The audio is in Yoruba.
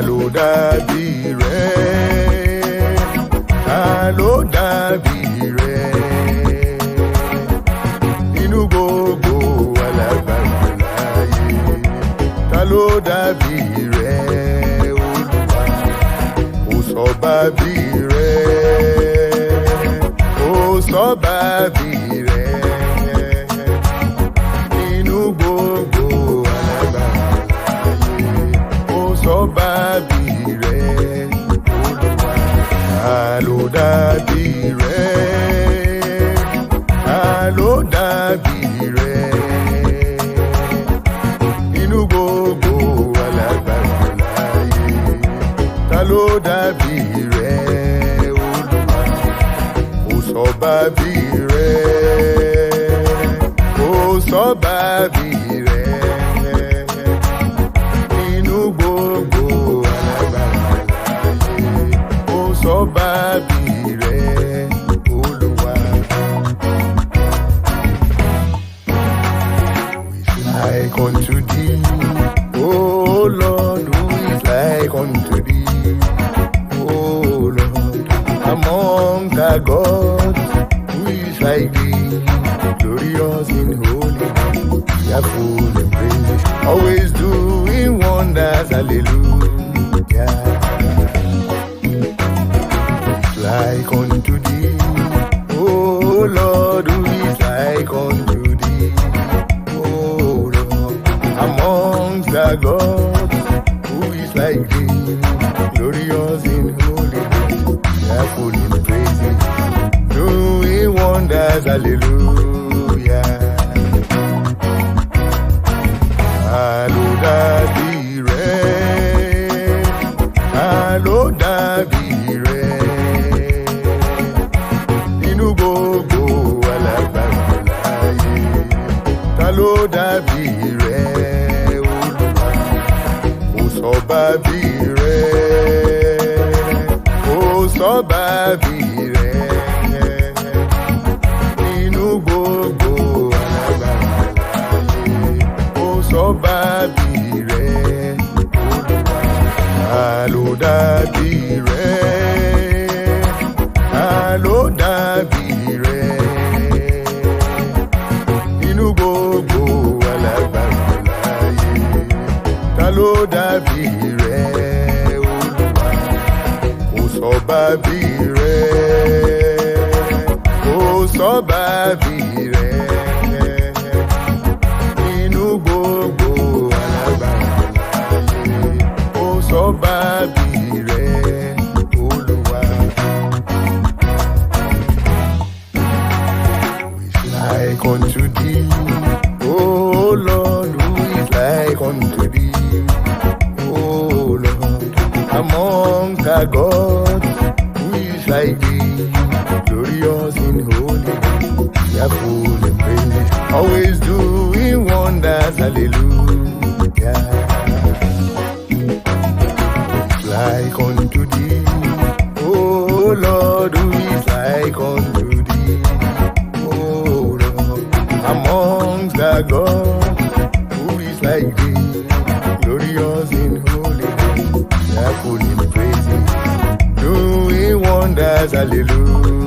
ló dàbí rẹ̀? Ta ló dàbí rẹ̀? Nínú gbogbo alagbara láyé, ta ló dàbí rẹ̀? Olúwa, kò sọ́ba bí rẹ̀, kò sọ́ba bí rẹ̀. Nínú gbogbo alagbara láyé, kò sọ́ba bí rẹ̀. Olúwa, ta ló dàbí rẹ̀? Ta ló dàbí rẹ̀? Nínú gbogbo alagbara láyé, ta ló dàbí rẹ̀? Olúwa, kò sọ́ba bí rẹ̀, kò sọ́ba bí rẹ̀. Nínú gbogbo alagbara láyé, kò sọ́ba bí rẹ̀. Olúwa, like unto thee, oh Lord, who is like unto thee, oh Lord, among the gods, who is like thee, glorious in holiness, fearful in praises, always doing wonders, hallelujah. Like unto thee, oh Lord, who is like unto thee, oh Lord, amongst the gods, who is like thee, glorious in holiness, fearful in praises, doing wonders, hallelujah. Ta ló dàbí rẹ̀? Ta ló dàbí rẹ̀? Nínú gbogbo alagbara láyé, ta ló dàbí rẹ̀? Olúwa, kò sọ́ba bí rẹ̀, kò sọ́ba bí rẹ̀. Nínú gbogbo alagbara láyé, kò sọ́ba bí rẹ̀. Olúwa, ta ló dàbí rẹ̀? Ta ló dàbí rẹ̀? Nínú gbogbo alagbara láyé, ta ló dàbí rẹ̀? Olúwa, kò sọ́ba bí rẹ̀, kò sọ́ba bí rẹ̀. Nínú gbogbo alagbara láyé, kò sọ́ba bí rẹ̀. Olúwa, like unto thee, oh Lord, who is like unto thee, oh Lord, among the gods, who is like thee, glorious in holiness, fearful in praises, always doing wonders, hallelujah. Like unto thee, oh Lord, who is like unto thee, oh Lord, amongst the gods, who is like thee, glorious in holiness, fearful in praises, doing wonders, hallelujah.